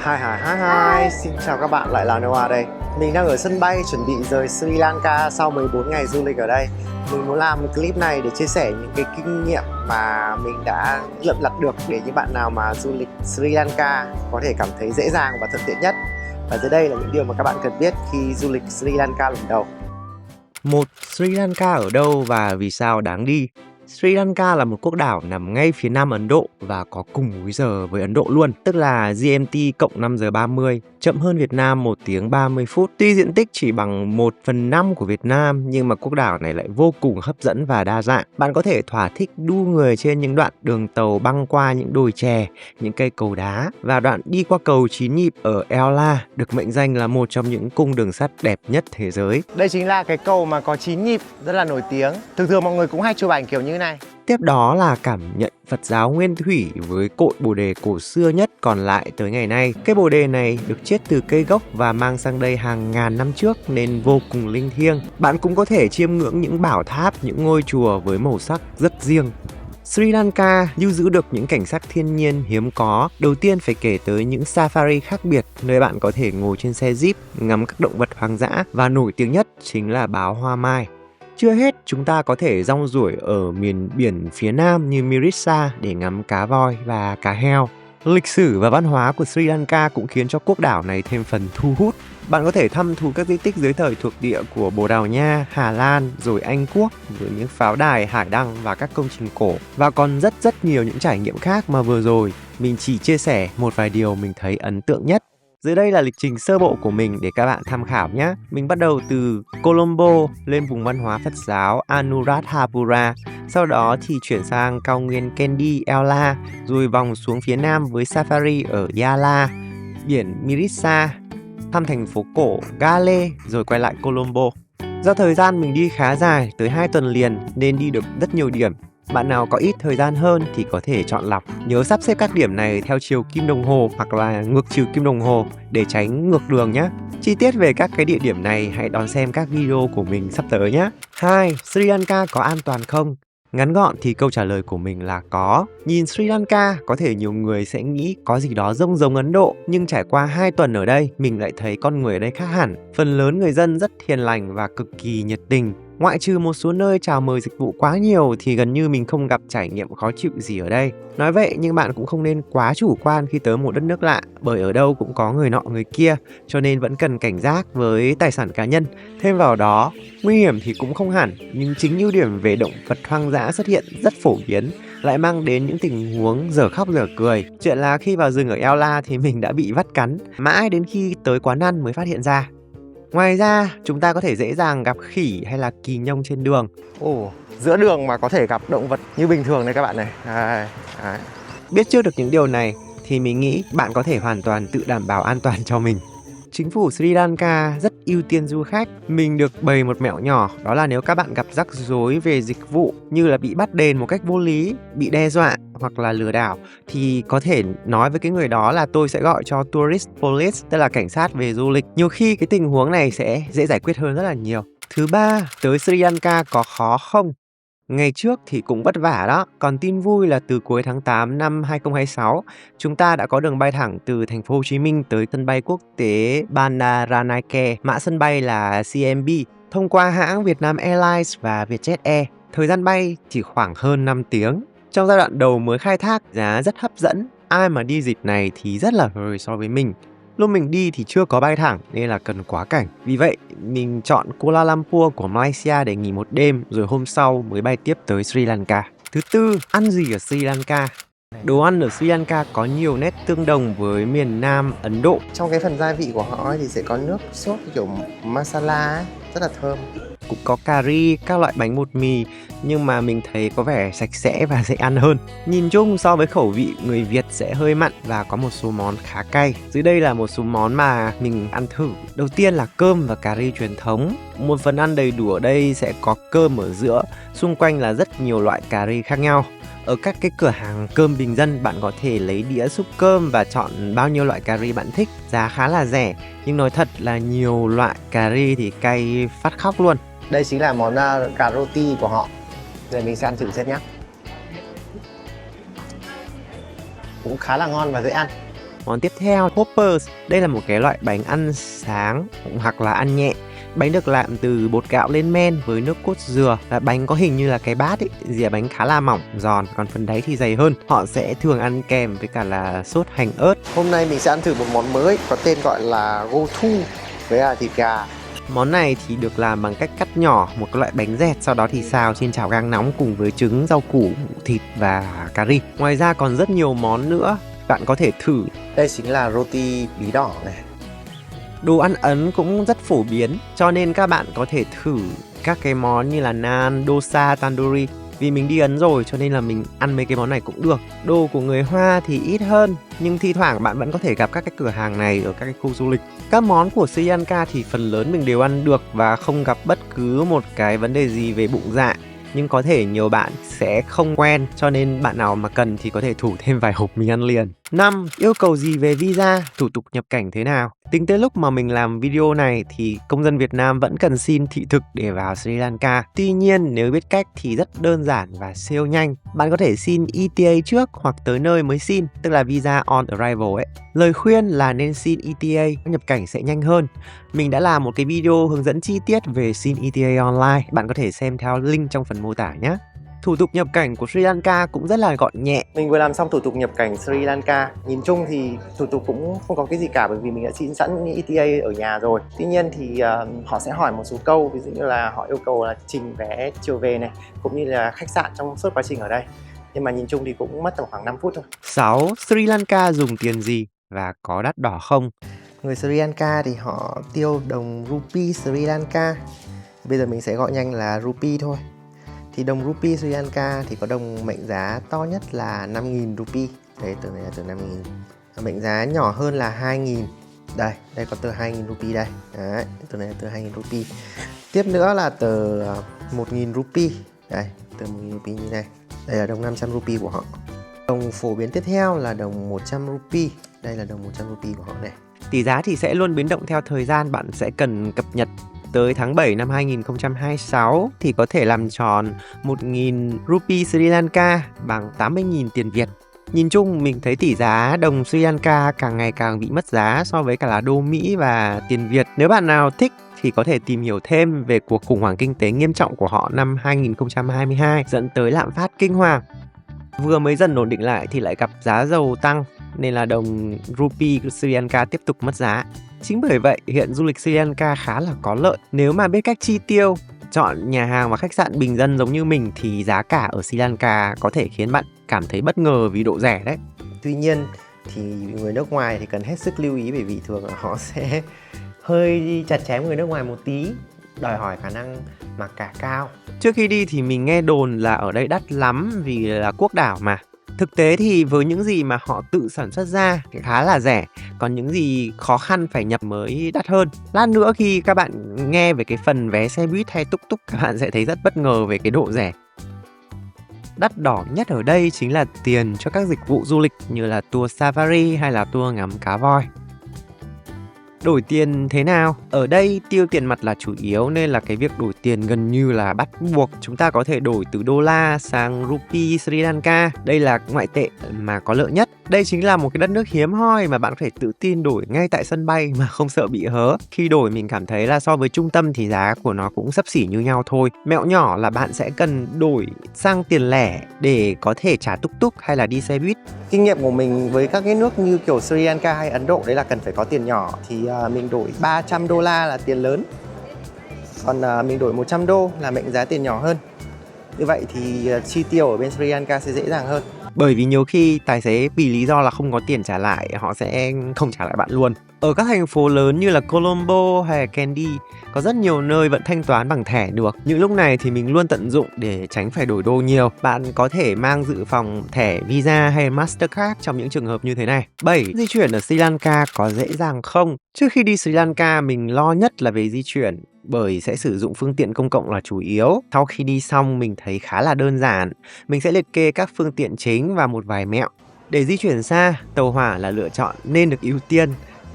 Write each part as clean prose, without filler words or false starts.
Hi, xin chào các bạn, lại là Noah đây. Mình đang ở sân bay chuẩn bị rời Sri Lanka sau 14 ngày du lịch ở đây. Mình muốn làm clip này để chia sẻ những cái kinh nghiệm mà mình đã lượm lặt được để những bạn nào mà du lịch Sri Lanka có thể cảm thấy dễ dàng và thuận tiện nhất. Và dưới đây là những điều mà các bạn cần biết khi du lịch Sri Lanka lần đầu. Sri Lanka ở đâu và vì sao đáng đi? Sri Lanka là một quốc đảo nằm ngay phía nam Ấn Độ và có cùng múi giờ với Ấn Độ luôn, tức là GMT cộng 5 giờ 30, chậm hơn Việt Nam 1 tiếng 30 phút. Tuy diện tích chỉ bằng 1/5 của Việt Nam nhưng mà quốc đảo này lại vô cùng hấp dẫn và đa dạng. Bạn có thể thỏa thích đu người trên những đoạn đường tàu băng qua những đồi chè, những cây cầu đá và đoạn đi qua cầu 9 nhịp ở Ella được mệnh danh là một trong những cung đường sắt đẹp nhất thế giới. Đây chính là cái cầu mà có 9 nhịp rất là nổi tiếng. Thường mọi người cũng hay chụp ảnh kiểu như này. Tiếp đó là cảm nhận Phật giáo nguyên thủy với cội bồ đề cổ xưa nhất còn lại tới ngày nay. Cây bồ đề này được chiết từ cây gốc và mang sang đây hàng ngàn năm trước nên vô cùng linh thiêng. Bạn cũng có thể chiêm ngưỡng những bảo tháp, những ngôi chùa với màu sắc rất riêng. Sri Lanka lưu giữ được những cảnh sắc thiên nhiên hiếm có. Đầu tiên phải kể tới những safari khác biệt, nơi bạn có thể ngồi trên xe jeep, ngắm các động vật hoang dã và nổi tiếng nhất chính là báo hoa mai. Chưa hết, chúng ta có thể rong ruổi ở miền biển phía nam như Mirissa để ngắm cá voi và cá heo. Lịch sử và văn hóa của Sri Lanka cũng khiến cho quốc đảo này thêm phần thu hút. Bạn có thể thăm thú các di tích dưới thời thuộc địa của Bồ Đào Nha, Hà Lan, rồi Anh Quốc với những pháo đài, hải đăng và các công trình cổ. Và còn rất nhiều những trải nghiệm khác mà vừa rồi mình chỉ chia sẻ một vài điều mình thấy ấn tượng nhất. Dưới đây là lịch trình sơ bộ của mình để các bạn tham khảo nhé. Mình bắt đầu từ Colombo lên vùng văn hóa Phật giáo Anuradhapura. Sau đó thì chuyển sang cao nguyên Kandy, Ella, rồi vòng xuống phía nam với safari ở Yala, biển Mirissa, thăm thành phố cổ Gale rồi quay lại Colombo. Do thời gian mình đi khá dài, tới 2 tuần liền nên đi được rất nhiều điểm. Bạn nào có ít thời gian hơn thì có thể chọn lọc. Nhớ sắp xếp các điểm này theo chiều kim đồng hồ hoặc là ngược chiều kim đồng hồ để tránh ngược đường nhé. Chi tiết về các cái địa điểm này hãy đón xem các video của mình sắp tới nhé. 2. Sri Lanka có an toàn không? Ngắn gọn thì câu trả lời của mình là có. Nhìn Sri Lanka, có thể nhiều người sẽ nghĩ có gì đó giống Ấn Độ, nhưng trải qua 2 tuần ở đây, mình lại thấy con người ở đây khác hẳn. Phần lớn người dân rất hiền lành và cực kỳ nhiệt tình. Ngoại trừ một số nơi chào mời dịch vụ quá nhiều thì gần như mình không gặp trải nghiệm khó chịu gì ở đây. Nói vậy nhưng bạn cũng không nên quá chủ quan khi tới một đất nước lạ, bởi ở đâu cũng có người nọ người kia, cho nên vẫn cần cảnh giác với tài sản cá nhân. Thêm vào đó, nguy hiểm thì cũng không hẳn, nhưng chính ưu điểm về động vật hoang dã xuất hiện rất phổ biến lại mang đến những tình huống dở khóc dở cười. Chuyện là khi vào rừng ở Ella thì mình đã bị vắt cắn, mãi đến khi tới quán ăn mới phát hiện ra. Ngoài ra, chúng ta có thể dễ dàng gặp khỉ hay là kỳ nhông trên đường. Giữa đường mà có thể gặp động vật như bình thường này các bạn này. Đấy. Biết trước được những điều này thì mình nghĩ bạn có thể hoàn toàn tự đảm bảo an toàn cho mình. Chính phủ Sri Lanka rất ưu tiên du khách. Mình được bày một mẹo nhỏ, đó là nếu các bạn gặp rắc rối về dịch vụ như là bị bắt đền một cách vô lý, bị đe dọa hoặc là lừa đảo thì có thể nói với cái người đó là tôi sẽ gọi cho Tourist Police, tức là cảnh sát về du lịch. Nhiều khi cái tình huống này sẽ dễ giải quyết hơn rất là nhiều. Thứ ba, tới Sri Lanka có khó không? Ngày trước thì cũng vất vả đó, còn tin vui là từ cuối tháng 8 năm 2026, chúng ta đã có đường bay thẳng từ thành phố Hồ Chí Minh tới sân bay quốc tế Bandaranaike, mã sân bay là CMB, thông qua hãng Vietnam Airlines và Vietjet Air. Thời gian bay chỉ khoảng hơn 5 tiếng. Trong giai đoạn đầu mới khai thác, giá rất hấp dẫn, ai mà đi dịp này thì rất là hời so với mình. Lúc mình đi thì chưa có bay thẳng nên là cần quá cảnh. Vì vậy, mình chọn Kuala Lumpur của Malaysia để nghỉ một đêm rồi hôm sau mới bay tiếp tới Sri Lanka. Thứ tư, ăn gì ở Sri Lanka? Đồ ăn ở Sri Lanka có nhiều nét tương đồng với miền Nam Ấn Độ. Trong cái phần gia vị của họ thì sẽ có nước sốt kiểu masala ấy, rất là thơm. Cũng có cà ri, các loại bánh bột mì, nhưng mà mình thấy có vẻ sạch sẽ và dễ ăn hơn. Nhìn chung so với khẩu vị người Việt sẽ hơi mặn và có một số món khá cay. Dưới đây là một số món mà mình ăn thử. Đầu tiên là cơm và cà ri truyền thống. Một phần ăn đầy đủ ở đây sẽ có cơm ở giữa, xung quanh là rất nhiều loại cà ri khác nhau. Ở các cái cửa hàng cơm bình dân bạn có thể lấy đĩa xúc cơm và chọn bao nhiêu loại cà ri bạn thích. Giá khá là rẻ, nhưng nói thật là nhiều loại cà ri thì cay phát khóc luôn. Đây chính là món cà roti của họ. Giờ mình sẽ ăn thử xem nhé. Cũng khá là ngon và dễ ăn. Món tiếp theo, Hoppers. Đây là một cái loại bánh ăn sáng hoặc là ăn nhẹ. Bánh được làm từ bột gạo lên men với nước cốt dừa. Bánh có hình như là cái bát ấy, dìa bánh khá là mỏng, giòn, còn phần đáy thì dày hơn. Họ sẽ thường ăn kèm với cả là sốt hành ớt. Hôm nay mình sẽ ăn thử một món mới có tên gọi là Gotu với thịt gà. Món này thì được làm bằng cách cắt nhỏ một cái loại bánh dẹt, sau đó thì xào trên chảo gang nóng cùng với trứng, rau củ, thịt và cà ri. Ngoài ra còn rất nhiều món nữa bạn có thể thử. Đây chính là roti bí đỏ này. Đồ ăn Ấn cũng rất phổ biến, cho nên các bạn có thể thử các cái món như là naan, dosa, tandoori. Vì mình đi Ấn rồi cho nên là mình ăn mấy cái món này cũng được. Đồ của người Hoa thì ít hơn, nhưng thi thoảng bạn vẫn có thể gặp các cái cửa hàng này ở các cái khu du lịch. Các món của Sri Lanka thì phần lớn mình đều ăn được và không gặp bất cứ một cái vấn đề gì về bụng dạ. Nhưng có thể nhiều bạn sẽ không quen, cho nên bạn nào mà cần thì có thể thủ thêm vài hộp mì ăn liền. 5. Yêu cầu gì về visa, thủ tục nhập cảnh thế nào? Tính tới lúc mà mình làm video này thì công dân Việt Nam vẫn cần xin thị thực để vào Sri Lanka. Tuy nhiên nếu biết cách thì rất đơn giản và siêu nhanh. Bạn có thể xin ETA trước hoặc tới nơi mới xin, tức là visa on arrival ấy. Lời khuyên là nên xin ETA, nhập cảnh sẽ nhanh hơn. Mình đã làm một cái video hướng dẫn chi tiết về xin ETA online, bạn có thể xem theo link trong phần mô tả nhé. Thủ tục nhập cảnh của Sri Lanka cũng rất là gọn nhẹ. Mình vừa làm xong thủ tục nhập cảnh Sri Lanka. Nhìn chung thì thủ tục cũng không có cái gì cả, bởi vì mình đã xin sẵn ETA ở nhà rồi. Tuy nhiên thì họ sẽ hỏi một số câu, ví dụ như là họ yêu cầu là trình vé chiều về này, cũng như là khách sạn trong suốt quá trình ở đây. Nhưng mà nhìn chung thì cũng mất tầm khoảng 5 phút thôi. 6. Sri Lanka dùng tiền gì và có đắt đỏ không? Người Sri Lanka thì họ tiêu đồng rupee Sri Lanka. Bây giờ mình sẽ gọi nhanh là rupee thôi. Thì đồng rupee Sri Lanka thì có đồng mệnh giá to nhất là 5.000 rupee. Đấy, tờ này là tờ 5.000. Mệnh giá nhỏ hơn là 2.000. Đây có tờ 2.000 rupee đây. Đấy, tờ này là tờ 2.000 rupee. Tiếp nữa là tờ 1.000 rupee. Đây, tờ 1.000 rupee như này. Đây là đồng 500 rupee của họ. Đồng phổ biến tiếp theo là đồng 100 rupee. Đây là đồng 100 rupee của họ này. Tỷ giá thì sẽ luôn biến động theo thời gian, bạn sẽ cần cập nhật. Tới tháng 7 năm 2026 thì có thể làm tròn 1.000 rupee Sri Lanka bằng 80.000 tiền Việt. Nhìn chung mình thấy tỷ giá đồng Sri Lanka càng ngày càng bị mất giá so với cả là đô Mỹ và tiền Việt. Nếu bạn nào thích thì có thể tìm hiểu thêm về cuộc khủng hoảng kinh tế nghiêm trọng của họ năm 2022 dẫn tới lạm phát kinh hoàng. Vừa mới dần ổn định lại thì lại gặp giá dầu tăng, nên là đồng rupee của Sri Lanka tiếp tục mất giá. Chính bởi vậy, hiện du lịch Sri Lanka khá là có lợi. Nếu mà biết cách chi tiêu, chọn nhà hàng và khách sạn bình dân giống như mình thì giá cả ở Sri Lanka có thể khiến bạn cảm thấy bất ngờ vì độ rẻ đấy. Tuy nhiên thì người nước ngoài thì cần hết sức lưu ý, bởi vì thường họ sẽ hơi chặt chém người nước ngoài một tí, đòi hỏi khả năng mặc cả cao. Trước khi đi thì mình nghe đồn là ở đây đắt lắm vì là quốc đảo mà. Thực tế thì với những gì mà họ tự sản xuất ra thì khá là rẻ, còn những gì khó khăn phải nhập mới đắt hơn. Lát nữa khi các bạn nghe về cái phần vé xe buýt hay túc túc, các bạn sẽ thấy rất bất ngờ về cái độ rẻ. Đắt đỏ nhất ở đây chính là tiền cho các dịch vụ du lịch như là tour safari hay là tour ngắm cá voi. Đổi tiền thế nào? Ở đây tiêu tiền mặt là chủ yếu nên là cái việc đổi tiền gần như là bắt buộc. Chúng ta có thể đổi từ đô la sang rupee Sri Lanka. Đây là ngoại tệ mà có lợi nhất. Đây chính là một cái đất nước hiếm hoi mà bạn có thể tự tin đổi ngay tại sân bay mà không sợ bị hớ. Khi đổi mình cảm thấy là so với trung tâm thì giá của nó cũng xấp xỉ như nhau thôi. Mẹo nhỏ là bạn sẽ cần đổi sang tiền lẻ để có thể trả túc túc hay là đi xe buýt. Kinh nghiệm của mình với các cái nước như kiểu Sri Lanka hay Ấn Độ đấy là cần phải có tiền nhỏ, thì mình đổi 300 đô la là tiền lớn, còn mình đổi 100 đô là mệnh giá tiền nhỏ hơn. Như vậy thì chi tiêu ở bên Sri Lanka sẽ dễ dàng hơn. Bởi vì nhiều khi tài xế vì lý do là không có tiền trả lại, họ sẽ không trả lại bạn luôn. Ở các thành phố lớn như là Colombo hay Kandy, có rất nhiều nơi vẫn thanh toán bằng thẻ được. Những lúc này thì mình luôn tận dụng để tránh phải đổi đô nhiều. Bạn có thể mang dự phòng thẻ Visa hay Mastercard trong những trường hợp như thế này. 7. Di chuyển ở Sri Lanka có dễ dàng không? Trước khi đi Sri Lanka, mình lo nhất là về di chuyển, bởi sẽ sử dụng phương tiện công cộng là chủ yếu. Sau khi đi xong mình thấy khá là đơn giản. Mình sẽ liệt kê các phương tiện chính và một vài mẹo. Để di chuyển xa, tàu hỏa là lựa chọn nên được ưu tiên.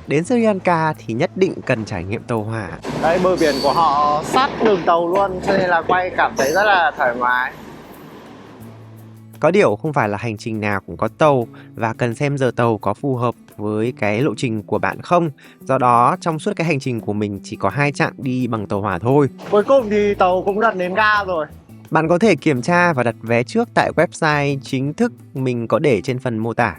Đến Sri Lanka thì nhất định cần trải nghiệm tàu hỏa. Đây, bờ biển của họ sát đường tàu luôn, cho nên là quay cảm thấy rất là thoải mái. Có điều không phải là hành trình nào cũng có tàu và cần xem giờ tàu có phù hợp với cái lộ trình của bạn không. Do đó trong suốt cái hành trình của mình chỉ có 2 chặng đi bằng tàu hỏa thôi. Cuối cùng thì tàu cũng đặt đến ga rồi. Bạn có thể kiểm tra và đặt vé trước tại website chính thức mình có để trên phần mô tả.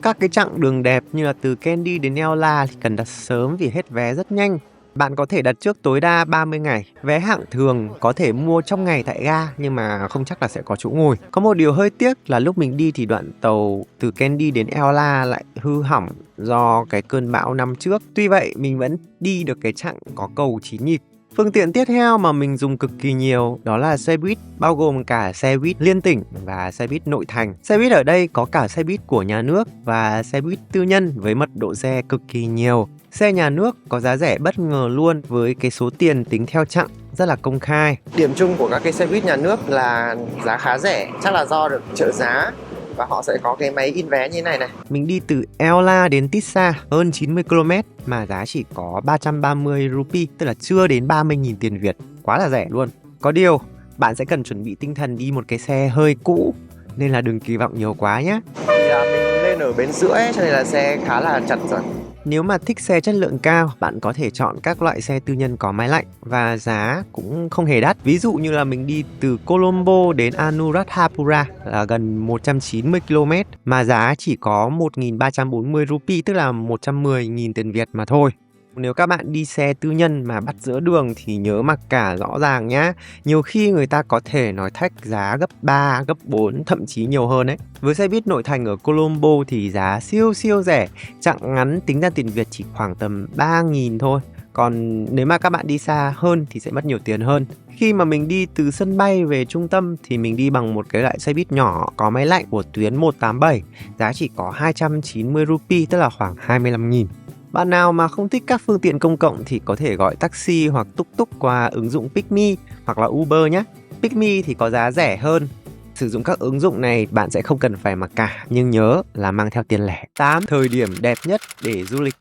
Các cái chặng đường đẹp như là từ Kandy đến Ella thì cần đặt sớm vì hết vé rất nhanh. Bạn có thể đặt trước tối đa 30 ngày. Vé hạng thường có thể mua trong ngày tại ga nhưng mà không chắc là sẽ có chỗ ngồi. Có một điều hơi tiếc là lúc mình đi thì đoạn tàu từ Kandy đến Ella lại hư hỏng do cái cơn bão năm trước. Tuy vậy mình vẫn đi được cái chặng có cầu 9 nhịp. Phương tiện tiếp theo mà mình dùng cực kỳ nhiều đó là xe buýt, bao gồm cả xe buýt liên tỉnh và xe buýt nội thành. Xe buýt ở đây có cả xe buýt của nhà nước và xe buýt tư nhân với mật độ xe cực kỳ nhiều. Xe nhà nước có giá rẻ bất ngờ luôn với cái số tiền tính theo chặng rất là công khai. Điểm chung của các cái xe buýt nhà nước là giá khá rẻ, chắc là do được trợ giá. Và họ sẽ có cái máy in vé như này này. Mình đi từ Ella đến Tissa hơn 90 km mà giá chỉ có 330 rupee, tức là chưa đến 30.000 tiền Việt. Quá là rẻ luôn. Có điều, bạn sẽ cần chuẩn bị tinh thần đi một cái xe hơi cũ nên là đừng kỳ vọng nhiều quá nhé. Vì mình lên ở bến giữa ấy, cho nên là xe khá là chật rồi. Nếu mà thích xe chất lượng cao, bạn có thể chọn các loại xe tư nhân có máy lạnh và giá cũng không hề đắt. Ví dụ như là mình đi từ Colombo đến Anuradhapura là gần 190 km mà giá chỉ có 1.340 rupee, tức là 110.000 tiền Việt mà thôi. Nếu các bạn đi xe tư nhân mà bắt giữa đường thì nhớ mặc cả rõ ràng nhá. Nhiều khi người ta có thể nói thách giá gấp 3, gấp 4, thậm chí nhiều hơn ấy. Với xe buýt nội thành ở Colombo thì giá siêu rẻ. Chặng ngắn tính ra tiền Việt chỉ khoảng tầm 3.000 thôi. Còn nếu mà các bạn đi xa hơn thì sẽ mất nhiều tiền hơn. Khi mà mình đi từ sân bay về trung tâm thì mình đi bằng một cái loại xe buýt nhỏ có máy lạnh của tuyến 187. Giá chỉ có 290 rupee, tức là khoảng 25.000. Bạn nào mà không thích các phương tiện công cộng thì có thể gọi taxi hoặc tuk tuk qua ứng dụng Pick.me hoặc là Uber nhé. Pick.me thì có giá rẻ hơn. Sử dụng các ứng dụng này bạn sẽ không cần phải mặc cả, nhưng nhớ là mang theo tiền lẻ. 8. Thời điểm đẹp nhất để du lịch.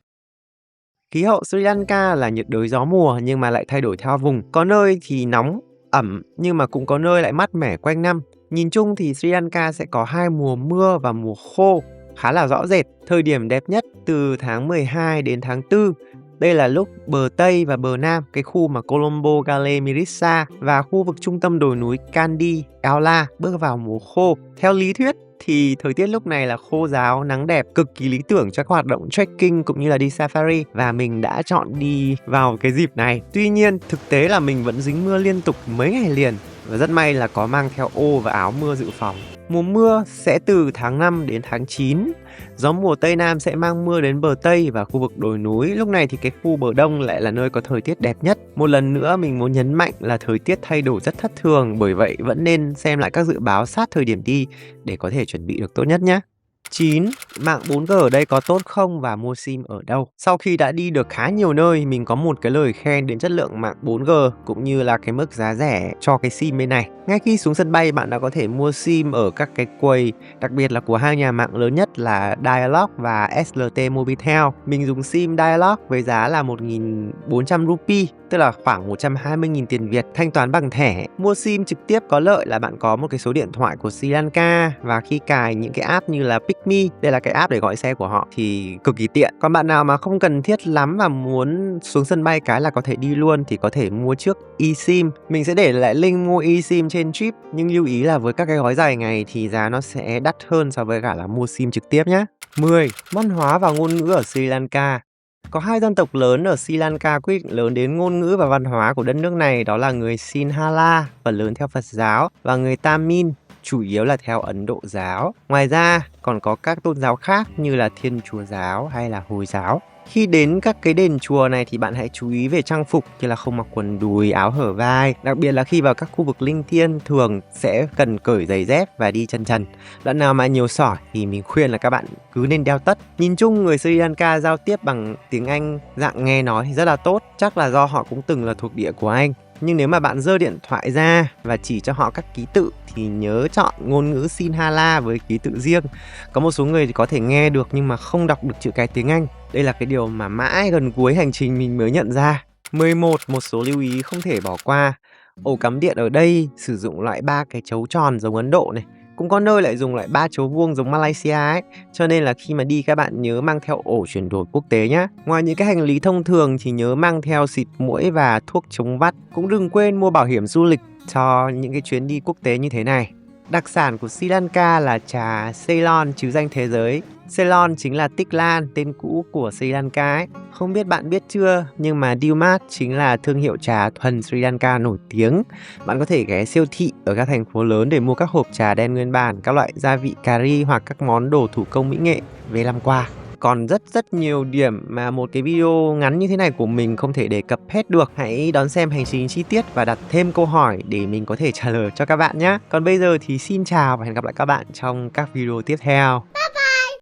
Khí hậu Sri Lanka là nhiệt đới gió mùa nhưng mà lại thay đổi theo vùng. Có nơi thì nóng, ẩm nhưng mà cũng có nơi lại mát mẻ quanh năm. Nhìn chung thì Sri Lanka sẽ có 2 mùa mưa và mùa khô khá là rõ rệt. Thời điểm đẹp nhất từ tháng 12 đến tháng 4. Đây là lúc bờ Tây và bờ Nam, cái khu mà Colombo, Gale, Mirissa và khu vực trung tâm đồi núi Kandy, Ella bước vào mùa khô. Theo lý thuyết thì thời tiết lúc này là khô ráo, nắng đẹp, cực kỳ lý tưởng cho các hoạt động trekking cũng như là đi safari, và mình đã chọn đi vào cái dịp này. Tuy nhiên, thực tế là mình vẫn dính mưa liên tục mấy ngày liền và rất may là có mang theo ô và áo mưa dự phòng. Mùa mưa sẽ từ tháng 5 đến tháng 9. Gió mùa Tây Nam sẽ mang mưa đến bờ Tây và khu vực đồi núi. Lúc này thì cái khu bờ Đông lại là nơi có thời tiết đẹp nhất. Một lần nữa mình muốn nhấn mạnh là thời tiết thay đổi rất thất thường, bởi vậy vẫn nên xem lại các dự báo sát thời điểm đi để có thể chuẩn bị được tốt nhất nhé. 9. Mạng 4G ở đây có tốt không và mua SIM ở đâu? Sau khi đã đi được khá nhiều nơi, mình có một cái lời khen đến chất lượng mạng 4G cũng như là cái mức giá rẻ cho cái SIM bên này. Ngay khi xuống sân bay, bạn đã có thể mua SIM ở các cái quầy, đặc biệt là của hai nhà mạng lớn nhất là Dialog và SLT Mobitel. Mình dùng SIM Dialog với giá là 1.400 rupee, tức là khoảng 120.000 tiền Việt, thanh toán bằng thẻ. Mua SIM trực tiếp có lợi là bạn có một cái số điện thoại của Sri Lanka, và khi cài những cái app như là Pick.me, đây là cái app để gọi xe của họ, thì cực kỳ tiện. Còn bạn nào mà không cần thiết lắm và muốn xuống sân bay cái là có thể đi luôn thì có thể mua trước eSIM. Mình sẽ để lại link mua eSIM trên Trip, nhưng lưu ý là với các cái gói dài ngày thì giá nó sẽ đắt hơn so với cả là mua SIM trực tiếp nhé. 10. Văn hóa và ngôn ngữ ở Sri Lanka. Có hai dân tộc lớn ở Sri Lanka quyết định lớn đến ngôn ngữ và văn hóa của đất nước này, đó là người Sinhala, phần lớn theo Phật giáo, và người Tamil, chủ yếu là theo Ấn Độ giáo. Ngoài ra, còn có các tôn giáo khác như là Thiên Chúa giáo hay là Hồi giáo. Khi đến các cái đền chùa này thì bạn hãy chú ý về trang phục như là không mặc quần đùi, áo hở vai. Đặc biệt là khi vào các khu vực linh thiêng thường sẽ cần cởi giày dép và đi chân trần. Đoạn nào mà nhiều sỏi thì mình khuyên là các bạn cứ nên đeo tất. Nhìn chung người Sri Lanka giao tiếp bằng tiếng Anh dạng nghe nói thì rất là tốt. Chắc là do họ cũng từng là thuộc địa của Anh. Nhưng nếu mà bạn giơ điện thoại ra và chỉ cho họ các ký tự thì nhớ chọn ngôn ngữ Sinhala với ký tự riêng. Có một số người thì có thể nghe được nhưng mà không đọc được chữ cái tiếng Anh. Đây là cái điều mà mãi gần cuối hành trình mình mới nhận ra. 11. Một số lưu ý không thể bỏ qua. Ổ cắm điện ở đây sử dụng loại 3 cái chấu tròn giống Ấn Độ này. Cũng có nơi lại dùng lại 3 chấu vuông giống Malaysia ấy. Cho nên là khi mà đi các bạn nhớ mang theo ổ chuyển đổi quốc tế nhé. Ngoài những cái hành lý thông thường thì nhớ mang theo xịt muỗi và thuốc chống vắt. Cũng đừng quên mua bảo hiểm du lịch cho những cái chuyến đi quốc tế như thế này. Đặc sản của Sri Lanka là trà Ceylon trứ danh thế giới. Ceylon chính là Tích Lan, tên cũ của Sri Lanka ấy. Không biết bạn biết chưa, nhưng mà Dilmah chính là thương hiệu trà thuần Sri Lanka nổi tiếng. Bạn có thể ghé siêu thị ở các thành phố lớn để mua các hộp trà đen nguyên bản, các loại gia vị cà ri hoặc các món đồ thủ công mỹ nghệ về làm quà. Còn rất nhiều điểm mà một cái video ngắn như thế này của mình không thể đề cập hết được. Hãy đón xem hành trình chi tiết và đặt thêm câu hỏi để mình có thể trả lời cho các bạn nhé. Còn bây giờ thì xin chào và hẹn gặp lại các bạn trong các video tiếp theo.